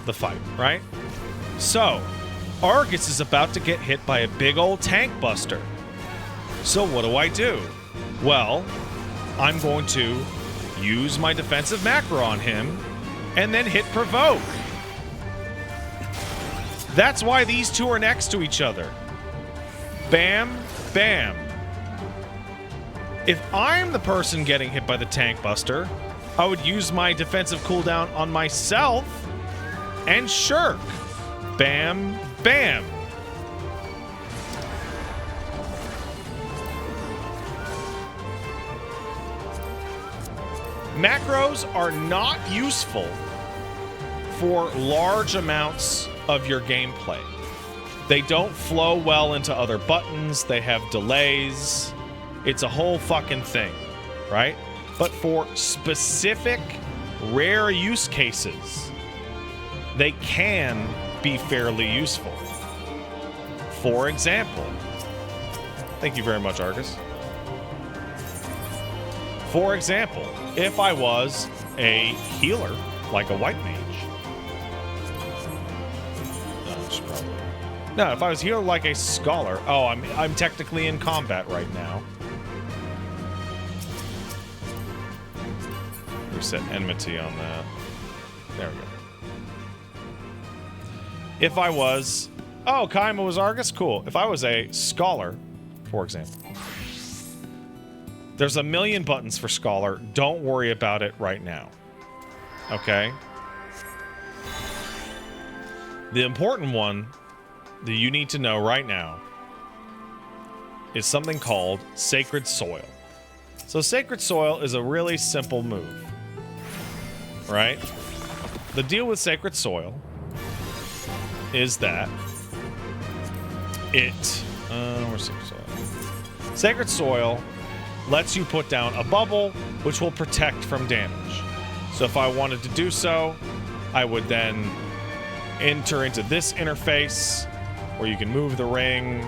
the fight, right? So, Argus is about to get hit by a big old tank buster. So what do? Well, I'm going to use my defensive macro on him and then hit provoke. That's why these two are next to each other. Bam, bam. If I'm the person getting hit by the tank buster, I would use my defensive cooldown on myself and shirk. Bam, bam. Macros are not useful for large amounts of your gameplay. They don't flow well into other buttons. They have delays. It's a whole fucking thing, right? But for specific rare use cases, they can be fairly useful. For example, thank you very much, Argus. For example, if I was a healer, like a white mage. No, if I was healer like a scholar. Oh, I'm technically in combat right now. Reset enmity on that. There we go. If I was... Oh, Kaima was Argus? Cool. If I was a scholar, for example. There's a million buttons for scholar. Don't worry about it right now. Okay? The important one that you need to know right now is something called Sacred Soil. So Sacred Soil is a really simple move. Right? The deal with Sacred Soil is that it... where's Sacred Soil? Sacred Soil lets you put down a bubble, which will protect from damage. So if I wanted to do so, I would then enter into this interface, where you can move the ring,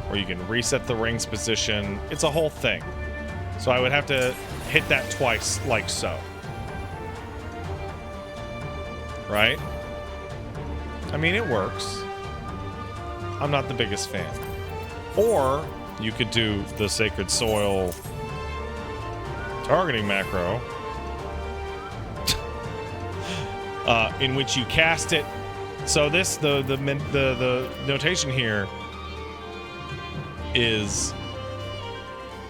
or you can reset the ring's position. It's a whole thing. So I would have to hit that twice, like so. Right? I mean, it works. I'm not the biggest fan. Or you could do the Sacred Soil targeting macro, in which you cast it. So this, the notation here is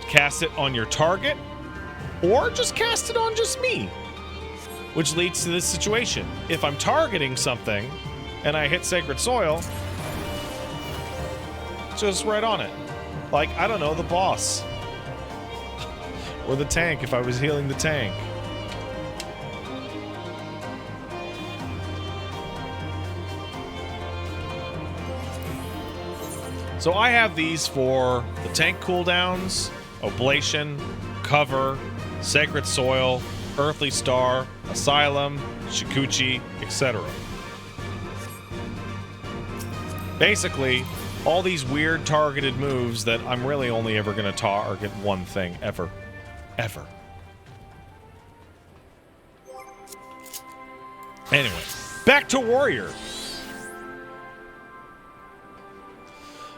cast it on your target, or just cast it on just me. Which leads to this situation. If I'm targeting something and I hit Sacred Soil, just right on it. Like, I don't know, the boss. Or the tank if I was healing the tank. So I have these for the tank cooldowns, Oblation, Cover, Sacred Soil, Earthly Star, Asylum, Shikuchi, etc. Basically, all these weird targeted moves that I'm really only ever going to target one thing, ever. Ever. Anyway, back to Warrior.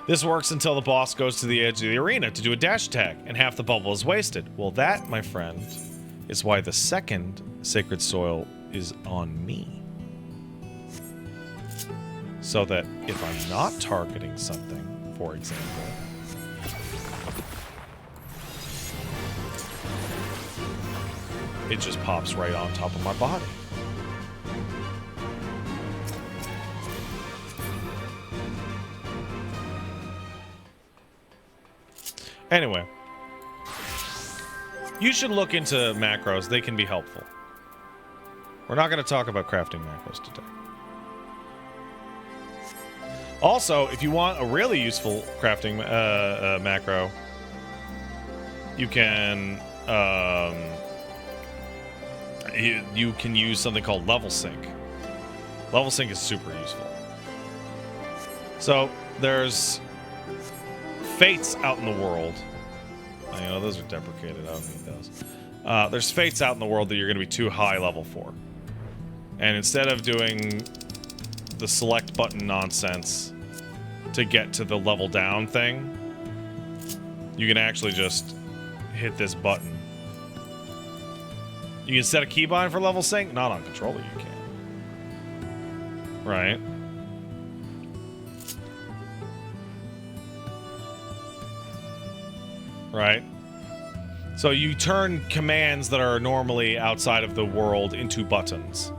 This works until the boss goes to the edge of the arena to do a dash attack, and half the bubble is wasted. Well, that, my friend, is why the second Sacred Soil is on me. So that if I'm not targeting something, for example, it just pops right on top of my body. Anyway, you should look into macros. They can be helpful. We're not going to talk about crafting macros today. Also, if you want a really useful crafting macro, you can you can use something called level sync. Level sync is super useful. So there's fates out in the world. You know, those are deprecated. I don't need those. There's fates out in the world that you're going to be too high level for. And instead of doing the select button nonsense to get to the level down thing, you can actually just hit this button. You can set a keybind for level sync? Not on controller, you can. Right? Right? So you turn commands that are normally outside of the world into buttons.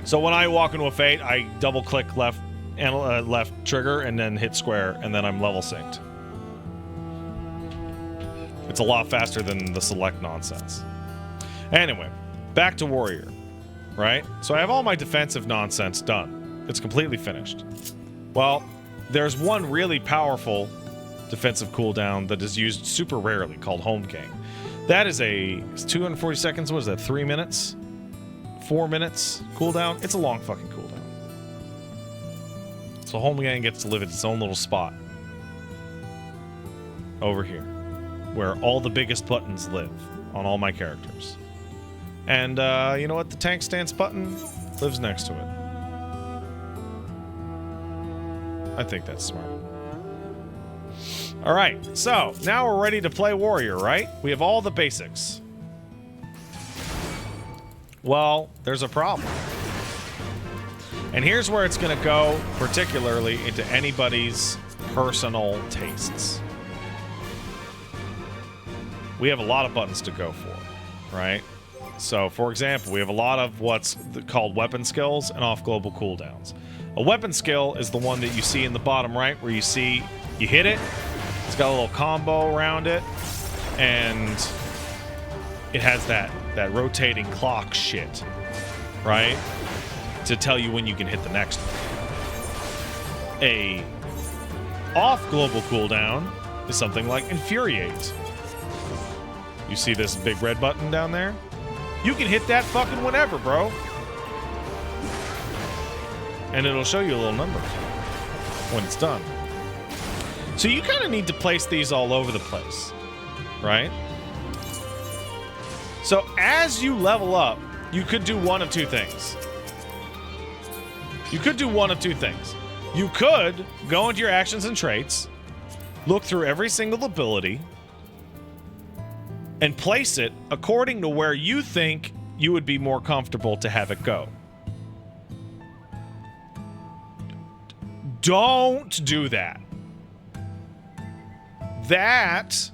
So when I walk into a Fate, I double-click left trigger and then hit square, and then I'm level synced. It's a lot faster than the select nonsense. Anyway, back to Warrior, right? So I have all my defensive nonsense done. It's completely finished. Well, there's one really powerful defensive cooldown that is used super rarely called Home Gang. That is it's 240 seconds. What is that, 3 minutes? 4 minutes cooldown? It's a long fucking cooldown. So Home Gang gets to live at its own little spot. Over here. Where all the biggest buttons live on all my characters. And, you know what? The tank stance button lives next to it. I think that's smart. Alright, so, now we're ready to play Warrior, right? We have all the basics. Well, there's a problem. And here's where it's going to go, particularly into anybody's personal tastes. We have a lot of buttons to go for, right? So, for example, we have a lot of what's called weapon skills and off-global cooldowns. A weapon skill is the one that you see in the bottom right, where you see, you hit it, it's got a little combo around it, and it has that rotating clock shit, right? To tell you when you can hit the next one. A off-global cooldown is something like Infuriate. You see this big red button down there? You can hit that fucking whenever, bro. And it'll show you a little number when it's done. So you kind of need to place these all over the place, right? So as you level up, you could do one of two things. You could do one of two things. You could go into your actions and traits, look through every single ability, and place it according to where you think you would be more comfortable to have it go. Don't do that. That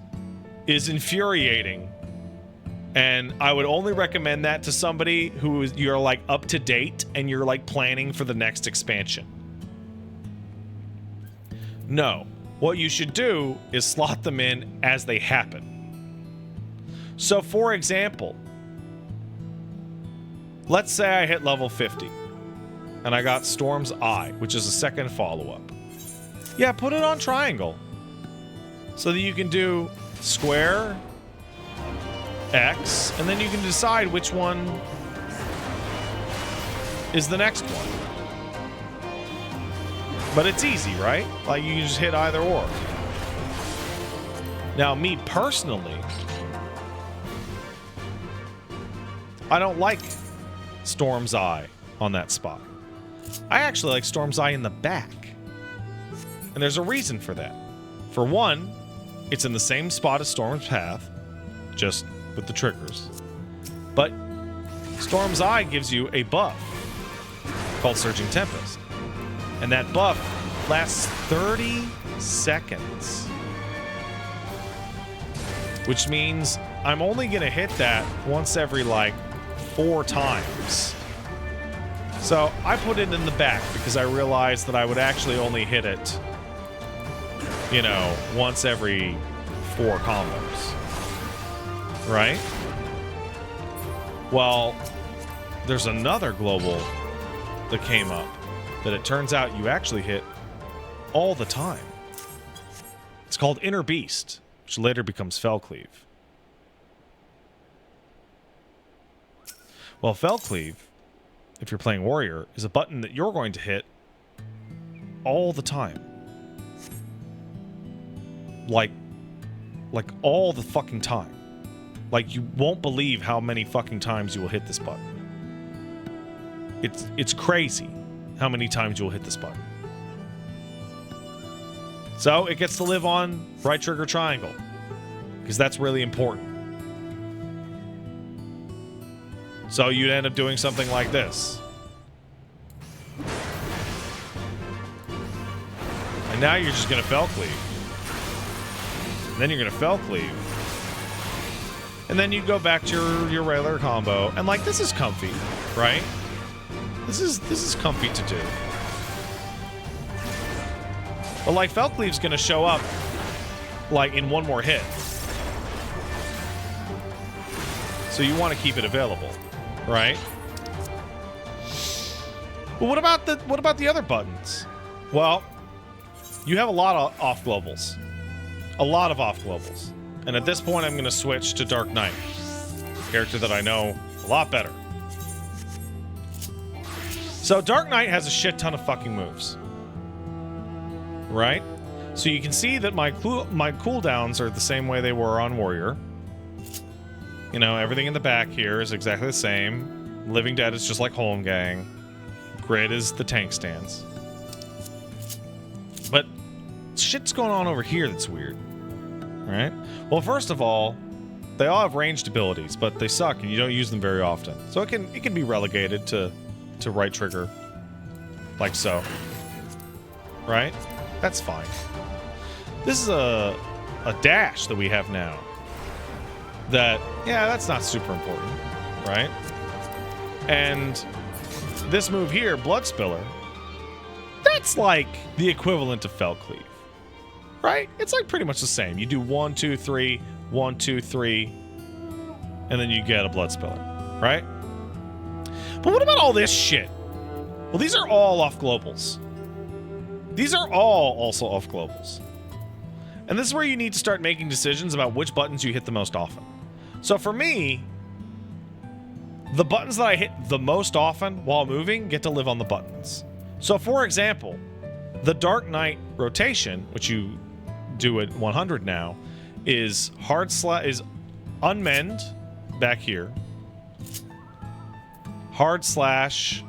is infuriating. And I would only recommend that to somebody who is, you're like up to date and you're like planning for the next expansion. No. What you should do is slot them in as they happen. So, for example, let's say I hit level 50 and I got Storm's Eye, which is a second follow-up. Yeah, put it on triangle so that you can do square, X, and then you can decide which one is the next one. But it's easy, right? Like, you can just hit either or. Now, me personally, I don't like Storm's Eye on that spot. I actually like Storm's Eye in the back. And there's a reason for that. For one, it's in the same spot as Storm's Path, just with the triggers. But Storm's Eye gives you a buff called Surging Tempest. And that buff lasts 30 seconds. Which means I'm only going to hit that once every, like, 4 times. So I put it in the back because I realized that I would actually only hit it, you know, once every 4 combos. Right? Well, there's another global that came up that it turns out you actually hit all the time. It's called Inner Beast, which later becomes Fellcleave. Well, Fellcleave, if you're playing Warrior, is a button that you're going to hit all the time. Like all the fucking time. Like, you won't believe how many fucking times you will hit this button. It's crazy how many times you'll hit this button. So it gets to live on right trigger triangle, because that's really important. So you'd end up doing something like this. And now you're just going to fell cleave. And then you're going to fell cleave. And then you go back to your regular combo. And like, this is comfy, right? This is comfy to do. But like, fell cleave's going to show up like in one more hit. So you want to keep it available, right? But what about the other buttons? Well, you have a lot of off globals. A lot of off globals. And at this point, I'm going to switch to Dark Knight, a character that I know a lot better. So Dark Knight has a shit ton of fucking moves. Right? So you can see that my cooldowns are the same way they were on Warrior. You know, everything in the back here is exactly the same. Living Dead is just like Holmgang. Grid is the tank stance. But shit's going on over here that's weird. Right? Well, first of all, they all have ranged abilities, but they suck and you don't use them very often. So it can be relegated to right trigger. Like so. Right? That's fine. This is a dash that we have now. That, yeah, that's not super important, right? And this move here, Blood Spiller, that's like the equivalent of Fell Cleave, right? It's like pretty much the same. You do 1, 2, 3, 1, 2, 3, and then you get a Blood Spiller, right? But what about all this shit? Well, these are all off globals. These are all also off globals. And this is where you need to start making decisions about which buttons you hit the most often. So for me, the buttons that I hit the most often while moving get to live on the buttons. So for example, the Dark Knight rotation, which you do at 100 now, is unmend back here. Hard slash,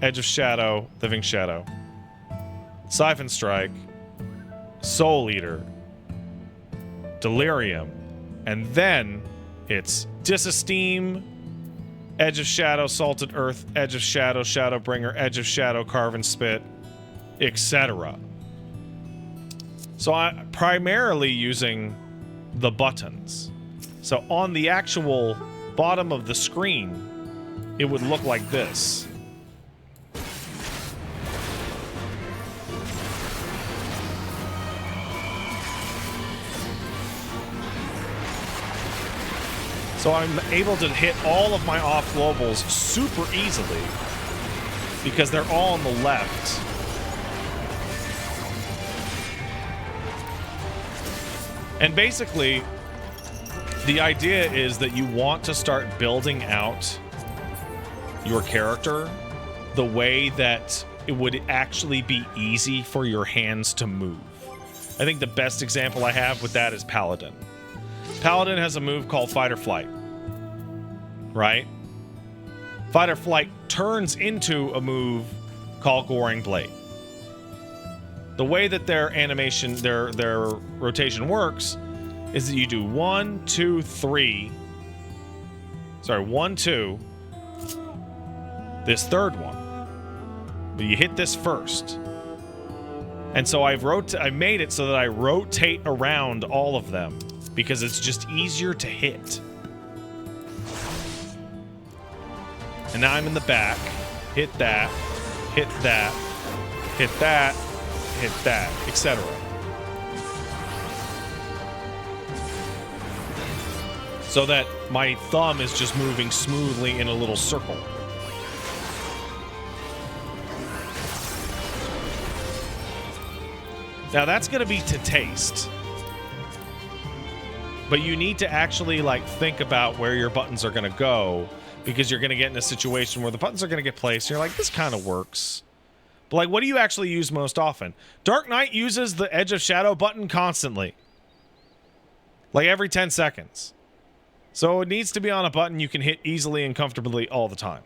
Edge of Shadow, Living Shadow. Siphon Strike, Soul Eater, Delirium, and then it's Disesteem, Edge of Shadow, Salted Earth, Edge of Shadow, Shadowbringer, Edge of Shadow, Carve and Spit, etc. So I'm primarily using the buttons. So on the actual bottom of the screen, it would look like this. So I'm able to hit all of my off globals super easily because they're all on the left. And basically, the idea is that you want to start building out your character the way that it would actually be easy for your hands to move. I think the best example I have with that is Paladin. Paladin has a move called Fight or Flight, right? Fight or Flight turns into a move called Goring Blade. The way that their animation, their rotation works is that you do 1, 2, 3. Sorry, 1, 2. This third one. But you hit this first. And so I made it so that I rotate around all of them because it's just easier to hit. And now I'm in the back. Hit that. Hit that. Hit that. Hit that. Etc. So that my thumb is just moving smoothly in a little circle. Now that's going to be to taste. But you need to actually like think about where your buttons are going to go, because you're going to get in a situation where the buttons are going to get placed and you're like, this kind of works. But like, what do you actually use most often? Dark Knight uses the Edge of Shadow button constantly. Like every 10 seconds. So it needs to be on a button you can hit easily and comfortably all the time.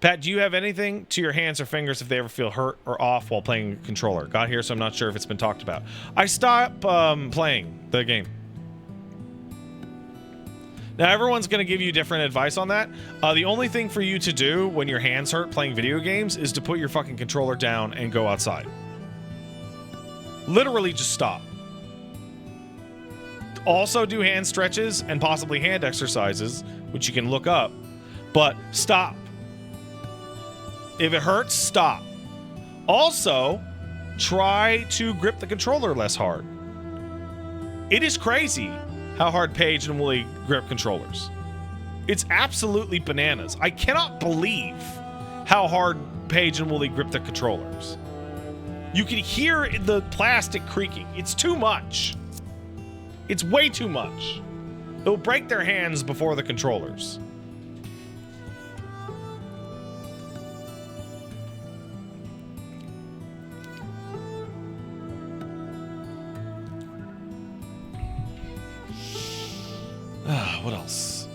Pat, do you have anything to your hands or fingers if they ever feel hurt or off while playing controller? Got here, so I'm not sure if it's been talked about. I stopped playing the game. Now, everyone's going to give you different advice on that. The only thing for you to do when your hands hurt playing video games is to put your fucking controller down and go outside. Literally just stop. Also do hand stretches and possibly hand exercises, which you can look up, but stop. If it hurts, stop. Also, try to grip the controller less hard. It is crazy how hard Paige and Wooly grip controllers. It's absolutely bananas. I cannot believe how hard Paige and Wooly grip the controllers. You can hear the plastic creaking. It's too much. It's way too much. It'll break their hands before the controllers. What else?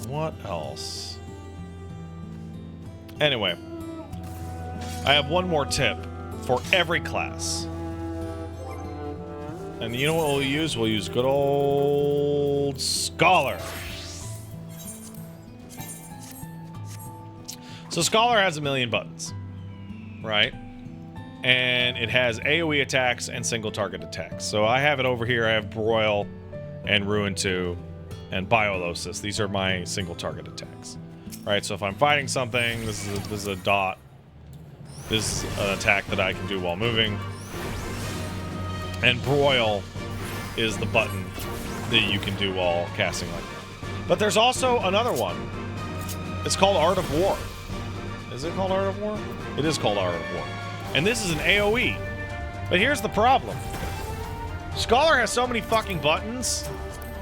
What else? Anyway, I have one more tip for every class. And you know what we'll use? We'll use good old Scholar. So Scholar has 1,000,000 buttons, right? And it has AoE attacks and single target attacks. So I have it over here. I have Broil and Ruin 2 and Biolosis. These are my single target attacks. Right, so if I'm fighting something, this is a dot. This is an attack that I can do while moving. And Broil is the button that you can do while casting like that. But there's also another one. It's called Art of War. Is it called Art of War? It is called Art of War. And this is an AoE. But here's the problem. Scholar has so many fucking buttons.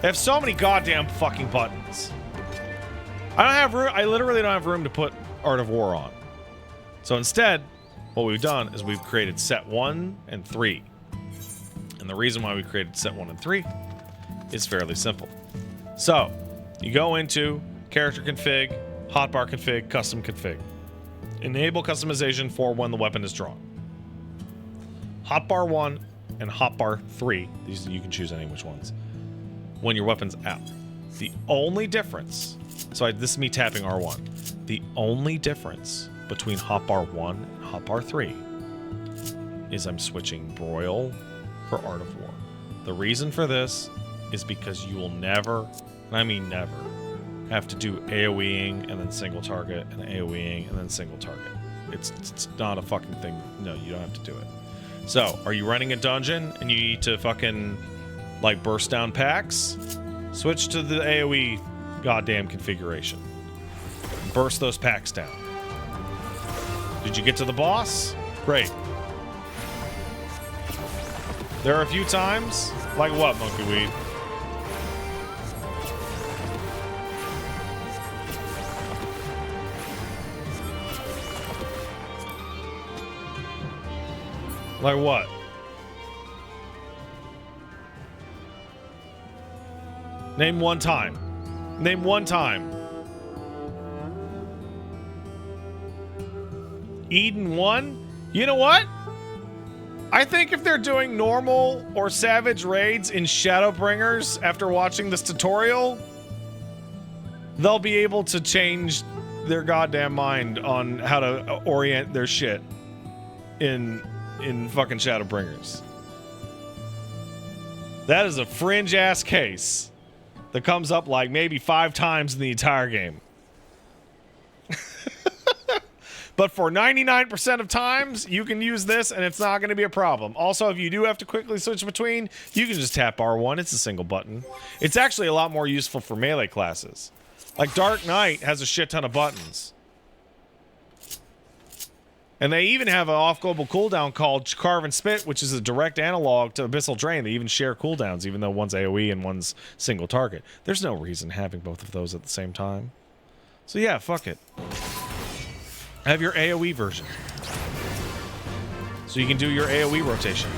They have so many goddamn fucking buttons. I don't have room. I literally don't have room to put Art of War on. So instead, what we've done is we've created set 1 and 3. And the reason why we created set 1 and 3 is fairly simple. So, you go into character config, hotbar config, custom config. Enable customization for when the weapon is drawn. Hotbar 1 and hotbar 3, these you can choose any which ones, when your weapon's out. The only difference, so this is me tapping R1. The only difference between hotbar 1 and hotbar 3 is I'm switching Broil for Art of War. The reason for this is because you will never, and I mean never, have to do AoEing and then single target and AoEing and then single target. It's not a fucking thing. No, you don't have to do it. So, are you running a dungeon and you need to fucking like burst down packs? Switch to the AoE goddamn configuration. Burst those packs down. Did you get to the boss? Great. There are a few times, like what, Monkey Weed? Like what? Name one time. Name one time. Eden 1? You know what? I think if they're doing normal or savage raids in Shadowbringers after watching this tutorial, they'll be able to change their goddamn mind on how to orient their shit in fucking Shadowbringers. That is a fringe-ass case that comes up like maybe 5 times in the entire game. But for 99% of times, you can use this and it's not going to be a problem. Also, if you do have to quickly switch between, you can just tap R1. It's a single button. It's actually a lot more useful for melee classes. Like Dark Knight has a shit ton of buttons. And they even have an off-global cooldown called Carve and Spit, which is a direct analog to Abyssal Drain. They even share cooldowns, even though one's AoE and one's single target. There's no reason having both of those at the same time. So yeah, fuck it. Have your AoE version. So you can do your AoE rotation.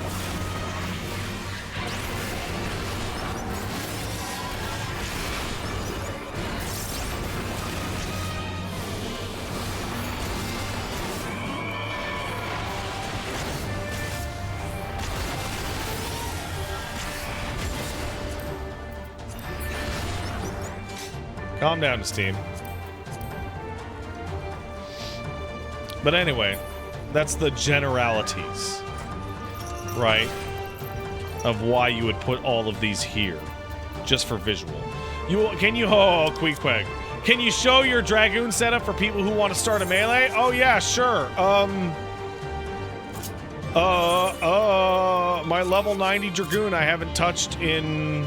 Calm down, Steam. But anyway, that's the generalities, right? Of why you would put all of these here, just for visual. Can you Queequeg, can you show your Dragoon setup for people who want to start a melee? Oh yeah, sure. My level 90 Dragoon I haven't touched in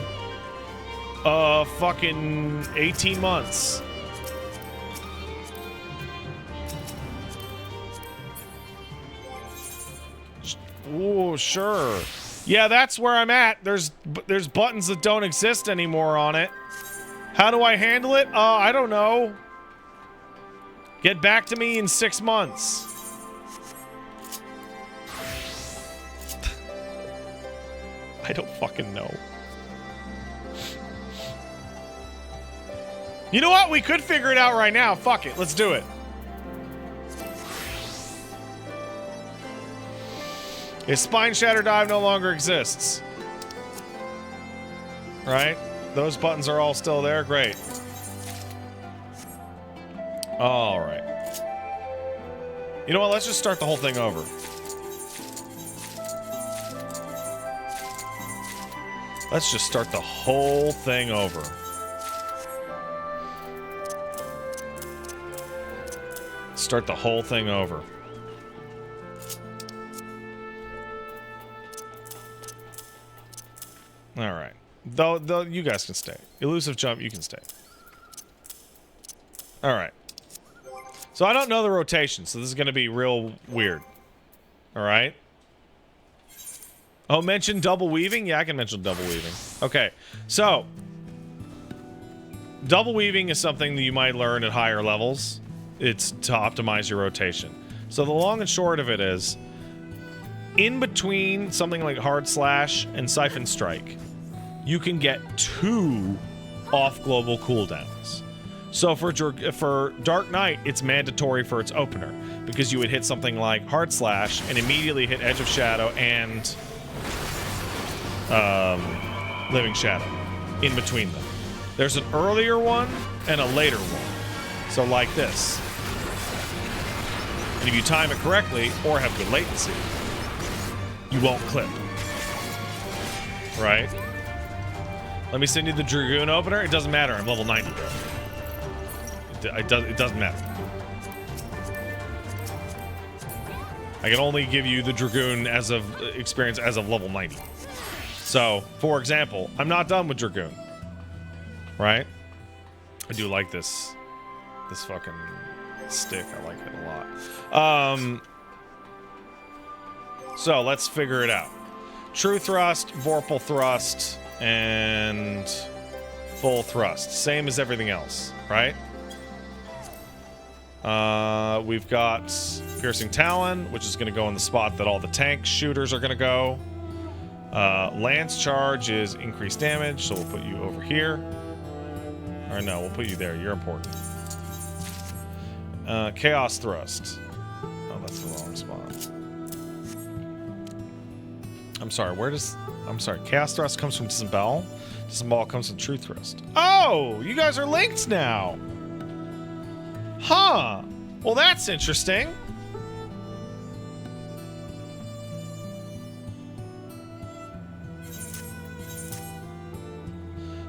fucking 18 months. Ooh, sure. Yeah, that's where I'm at. There's buttons that don't exist anymore on it. How do I handle it? I don't know. Get back to me in 6 months. I don't fucking know. You know what? We could figure it out right now. Fuck it. Let's do it. If Spine Shatter Dive no longer exists. Right? Those buttons are all still there. Great. All right. You know what? Let's just start the whole thing over. Let's just start the whole thing over. Start the whole thing over. All right. Though you guys can stay. Elusive jump, you can stay. All right. So I don't know the rotation, so this is going to be real weird. All right. Oh, mention double weaving? Yeah, I can mention double weaving. Okay. So double weaving is something that you might learn at higher levels. It's to optimize your rotation. So the long and short of it is, in between something like Hard Slash and Siphon Strike, you can get 2 off-global cooldowns. So for Dark Knight, it's mandatory for its opener, because you would hit something like Hard Slash and immediately hit Edge of Shadow and Living Shadow in between them. There's an earlier one and a later one. So like this. And if you time it correctly or have good latency, you won't clip. Right? Let me send you the Dragoon opener. It doesn't matter. I'm level 90. It doesn't matter. I can only give you the Dragoon as of experience as of level 90. So, for example, I'm not done with Dragoon. Right? I do like this fucking stick. I like it a lot. So let's figure it out. True thrust, Vorpal thrust, and full thrust. Same as everything else, right? We've got Piercing Talon, which is going to go in the spot that all the tank shooters are going to go. Lance Charge is increased damage, so we'll put you over here. Or no, we'll put you there. You're important. Chaos Thrust. Oh, that's the wrong spot. I'm sorry, Chaos Thrust comes from Disembowel. Disembowel comes from True Thrust. Oh, you guys are linked now. Huh. Well, that's interesting.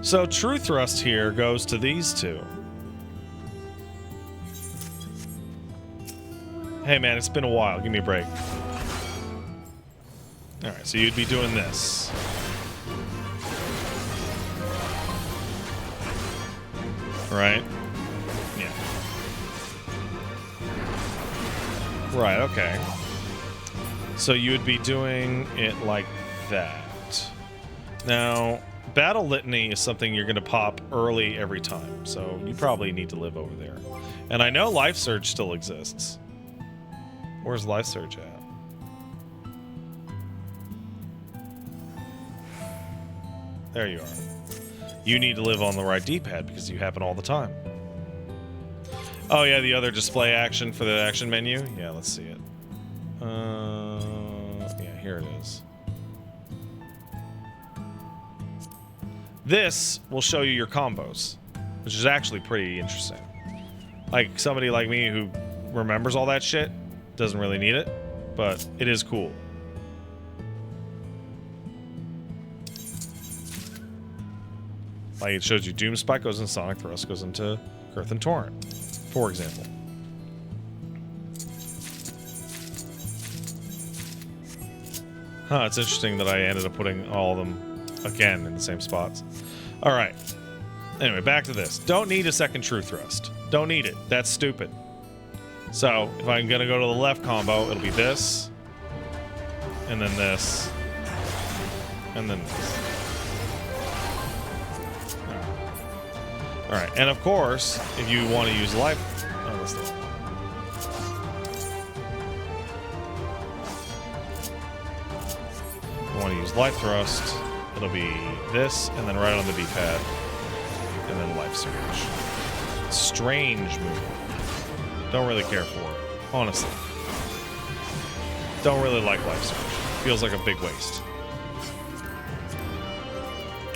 So True Thrust here goes to these two. Hey man, it's been a while. Give me a break. Alright, so you'd be doing this. Right? Yeah. Right, okay. So you would be doing it like that. Now, Battle Litany is something you're going to pop early every time, so you probably need to live over there. And I know Life Surge still exists. Where's Life Surge at? There you are. You need to live on the right D-pad because you happen all the time. Oh yeah, the other display action for the action menu? Yeah, let's see it. Yeah, here it is. This will show you your combos. which is actually pretty interesting. Like, somebody like me who remembers all that shit doesn't really need it, but it is cool. Like, it shows you Doom Spike goes into Sonic Thrust, goes into Girth and Torrent, for example. Huh, it's interesting that I ended up putting all of them, again, in the same spots. Alright. Anyway, back to this. Don't need a second True Thrust. Don't need it. That's stupid. So, if I'm gonna go to the left combo, it'll be this, and then this, and then this. Alright, and of course, if you want to use life... Oh, that's the wrong one. If you want to use life thrust, it'll be this, and then right on the D-pad, and then life surge. Strange move. Don't really care for it, honestly. Don't really like life surge. Feels like a big waste.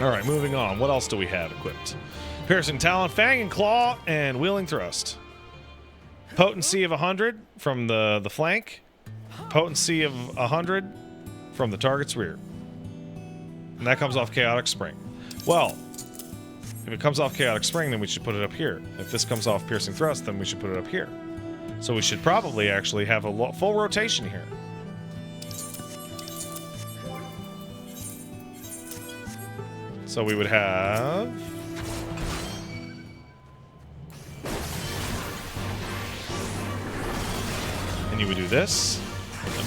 Alright, moving on. What else do we have equipped? Piercing Talon, Fang and Claw, and Wheeling Thrust. Potency of 100 from the flank. Potency of 100 from the target's rear. And that comes off Chaotic Spring. Well, if it comes off Chaotic Spring, then we should put it up here. If this comes off Piercing Thrust, then we should put it up here. So we should probably actually have a full rotation here. So we would have... And you would do this,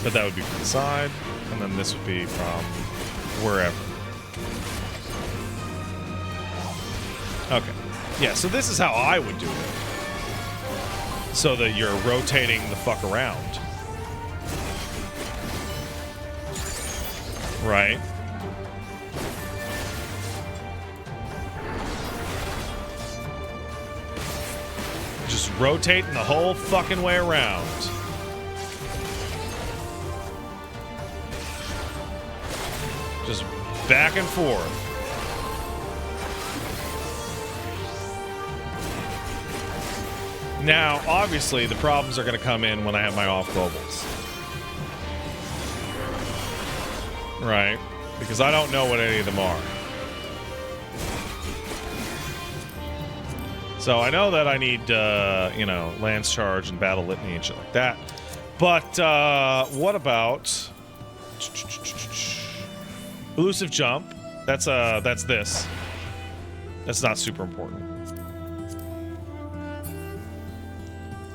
but that would be from the side, and then this would be from wherever. Okay. Yeah, so this is how I would do it. So that you're rotating the fuck around. Right? Just rotating the whole fucking way around. Just back and forth. Now, obviously, the problems are going to come in when I have my off globals. Right? Because I don't know what any of them are. So I know that I need, you know, Lance Charge and Battle Litany and shit like that. But, what about... Elusive Jump. That's this. That's not super important.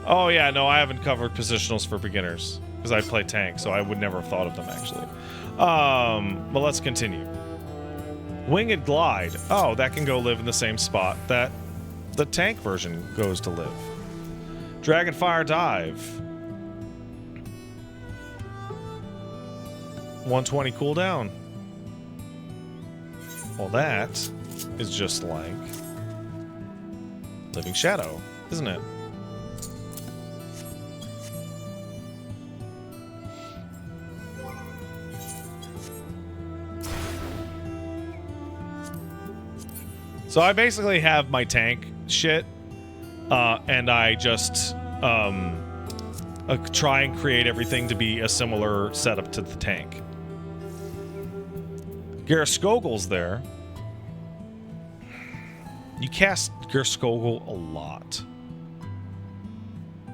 Oh, yeah, no, I haven't covered positionals for beginners. Because I play tank, so I would never have thought of them, actually. But let's continue. Winged Glide. Oh, that can go live in the same spot that the tank version goes to live. Dragonfire Dive. 120 cooldown. Well, that is just like Living Shadow, isn't it? So I basically have my tank shit, and I just try and create everything to be a similar setup to the tank. Garaskogel's there. You cast Garaskogel a lot.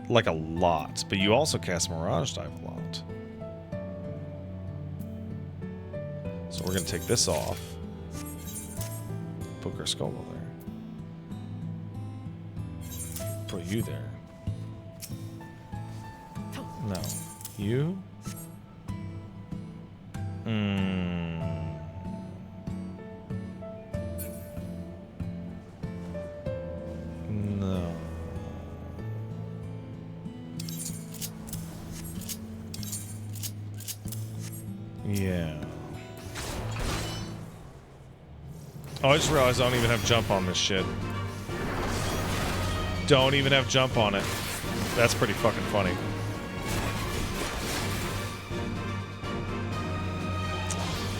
Like a lot, but you also cast Mirage Dive a lot. So we're going to take this off. Put Garaskogel there. Put you there. No. You? No. Yeah. Oh, I just realized I don't even have jump on this shit. Don't even have jump on it. That's pretty fucking funny.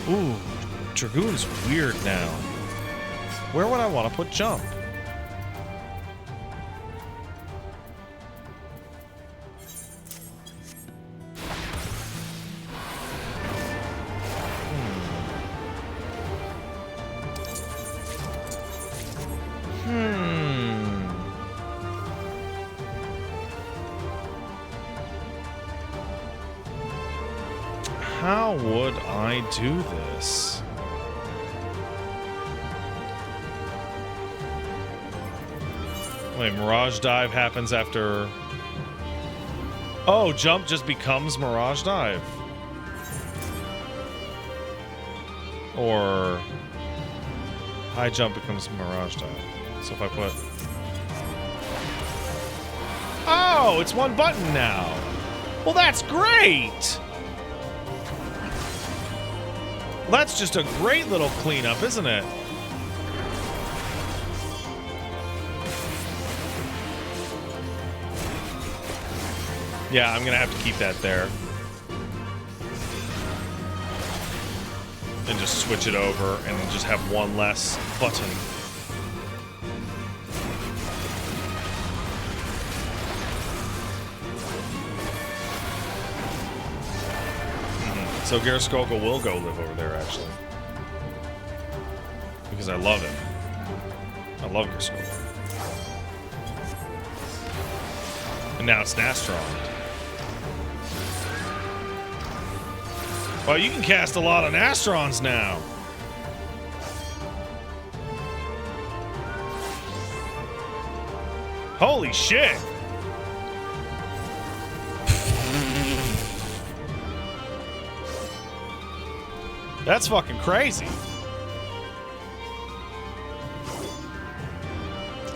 Ooh, Dragoon's weird now. Where would I want to put jump? how would I do this? Wait, Mirage Dive happens after... Oh, jump just becomes Mirage Dive. Or... high jump becomes Mirage Dive. So if I put... Oh, it's one button now. Well, that's great. Well, that's just a great little cleanup, isn't it? Yeah, I'm gonna have to keep that there. And just switch it over and just have one less button. So Gerskogel will go live over there, actually. Because I love it. I love Gerskogel. And now it's Nastron. Well, you can cast a lot of Nastrons now. Holy shit! That's fucking crazy.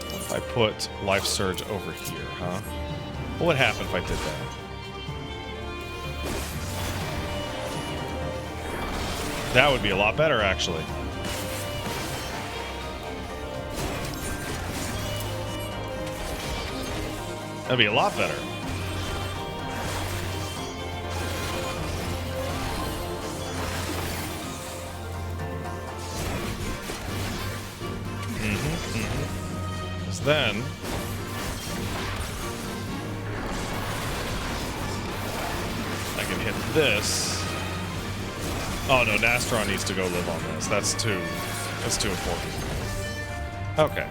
If I put Life Surge over here, huh? What would happen if I did that? That would be a lot better, actually. That'd be a lot better. Because then... I can hit this. Oh no, Nastron needs to go live on this. That's too important. Okay.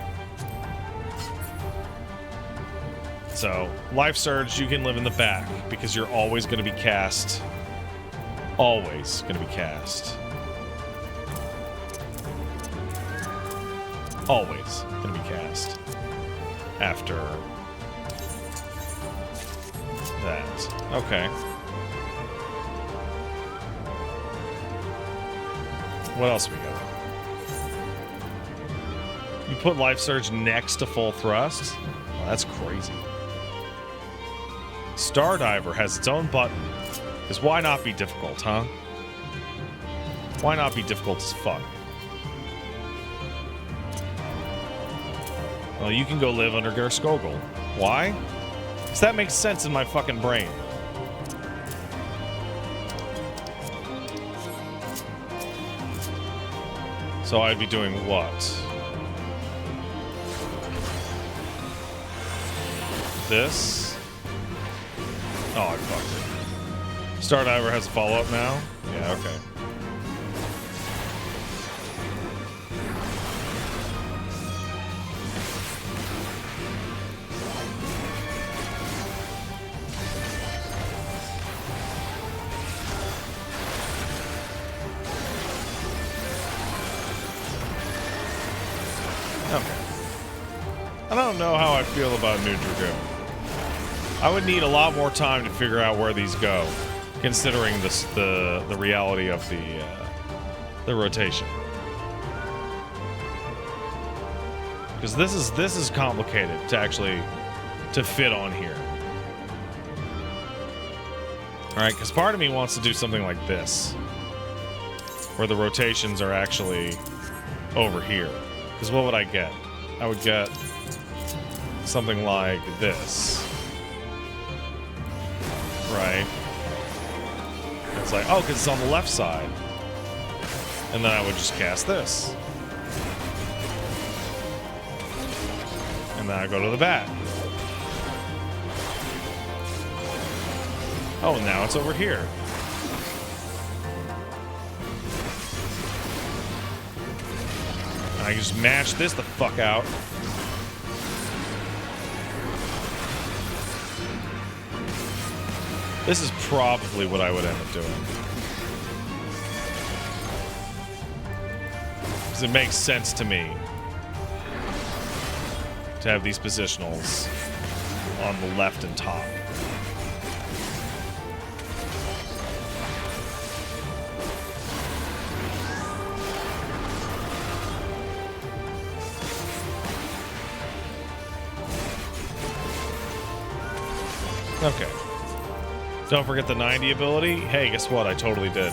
So, Life Surge, you can live in the back because you're always going to be cast. Always going to be cast. Always going to be cast after that. Okay. What else we got? You put Life Surge next to Full Thrust? Well, that's crazy. Stardiver has its own button. Because why not be difficult, huh? Why not be difficult as fuck? Well, you can go live under Gerskogel. Why? Because that makes sense in my fucking brain. So I'd be doing what? This? Oh, I fucked it. Stardiver has a follow-up now? Yeah, okay. I don't know how I feel about New Dragoon. I would need a lot more time to figure out where these go, considering this, the reality of the rotation. Because this is complicated to actually to fit on here. All right, because part of me wants to do something like this, where the rotations are actually over here. Because what would I get? I would get something like this. Right? It's like, oh, because it's on the left side. And then I would just cast this. And then I go to the back. Oh, now it's over here. I can just mash this the fuck out. This is probably what I would end up doing. Because it makes sense to me to have these positionals on the left and top. Okay. Don't forget the 90 ability. Hey, guess what? I totally did.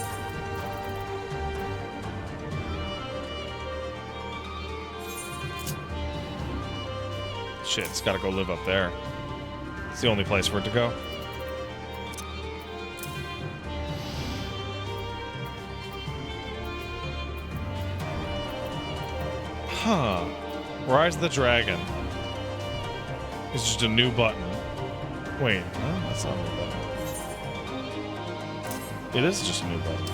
Shit, it's gotta go live up there. It's the only place for it to go. Huh. Rise of the Dragon. It's just a new button. Wait, no, that's not a new button. It is just a new button.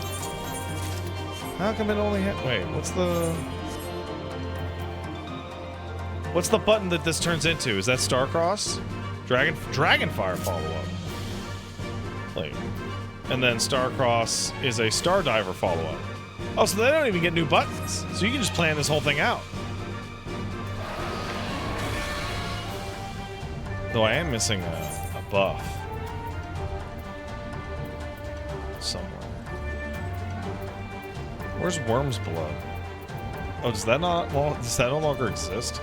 How come it only had... Wait, what's the button that this turns into? Is that Starcross? Dragonfire follow-up. Wait. And then Starcross is a Stardiver follow-up. Oh, so they don't even get new buttons. So you can just plan this whole thing out. Though I am missing a buff somewhere. Where's Worm's Blood? Oh, does that not? Well, does that no longer exist?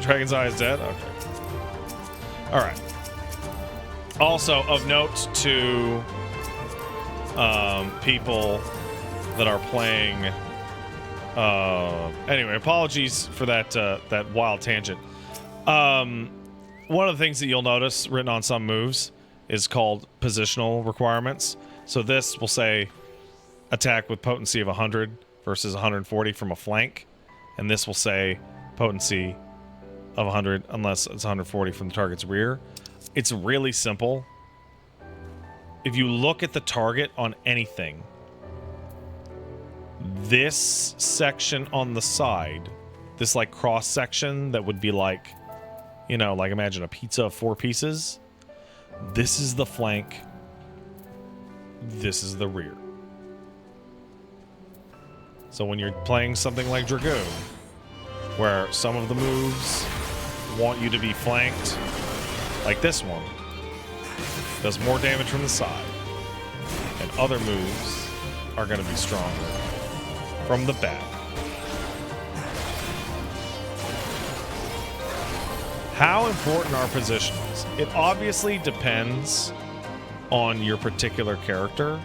Dragon's Eye is dead. Okay. All right. Also, of note to people that are playing. Anyway, apologies for that that wild tangent. One of the things that you'll notice written on some moves is called positional requirements. So this will say attack with potency of 100 versus 140 from a flank, and this will say potency of 100 unless it's 140 from the target's rear. It's really simple. If you look at the target on anything, this section on the side, this like cross section that would be like, you know, like imagine a pizza of 4 pieces. This is the flank. This is the rear. So when you're playing something like Dragoon, where some of the moves want you to be flanked, like this one, does more damage from the side, and other moves are going to be stronger from the back. How important are positionals? It obviously depends on your particular character.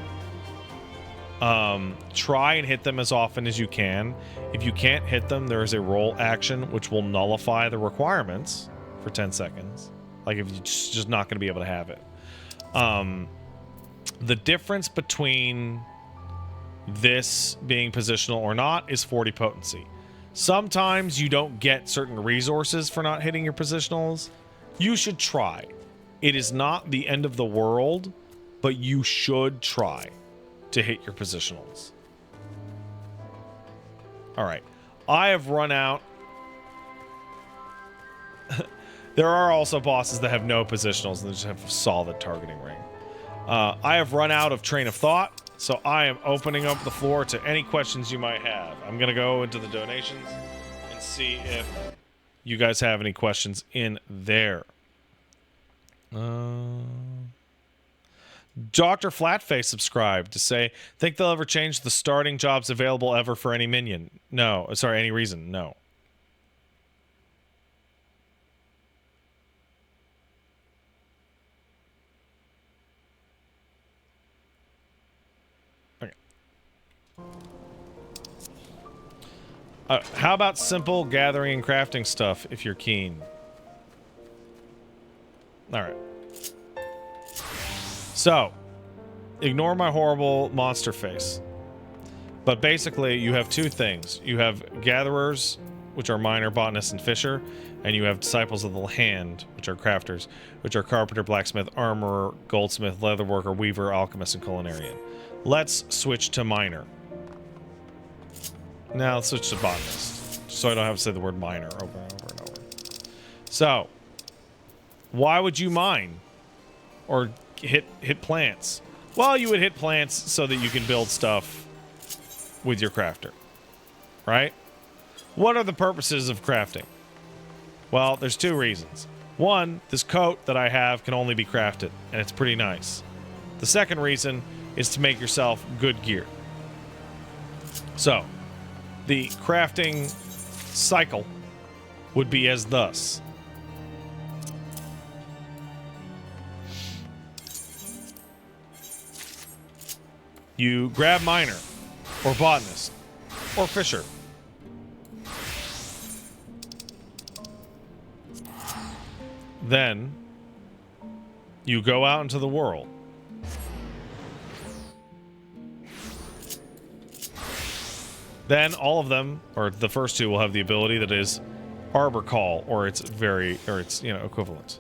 Try and hit them as often as you can. If you can't hit them, there is a roll action which will nullify the requirements for 10 seconds. Like if you're just not going to be able to have it. The difference between this being positional or not is 40 potency. Sometimes you don't get certain resources for not hitting your positionals. You should try. It is not the end of the world, but you should try to hit your positionals. All right. I have run out. There are also bosses that have no positionals and they just have a solid targeting ring. I have run out of train of thought. So I am opening up the floor to any questions you might have. I'm going to go into the donations and see if you guys have any questions in there. Dr. Flatface subscribed to say, think they'll ever change the starting jobs available ever for any minion? No. Sorry, any reason? No. How about simple gathering and crafting stuff if you're keen? Alright. So, ignore my horrible monster face. But basically, you have two things. You have gatherers, which are miner, botanist, and fisher, and you have disciples of the hand, which are crafters, which are carpenter, blacksmith, armorer, goldsmith, leatherworker, weaver, alchemist, and culinarian. Let's switch to miner. Now let's switch to botanist, so I don't have to say the word miner over and over and over. So, why would you mine or hit plants? Well, you would hit plants so that you can build stuff with your crafter, right? What are the purposes of crafting? Well, there's two reasons. One, this coat that I have can only be crafted, and it's pretty nice. The second reason is to make yourself good gear. So, the crafting cycle would be as thus. You grab miner, or botanist, or fisher. Then, you go out into the world. Then all of them, or the first two, will have the ability that is Arbor Call, or its equivalent.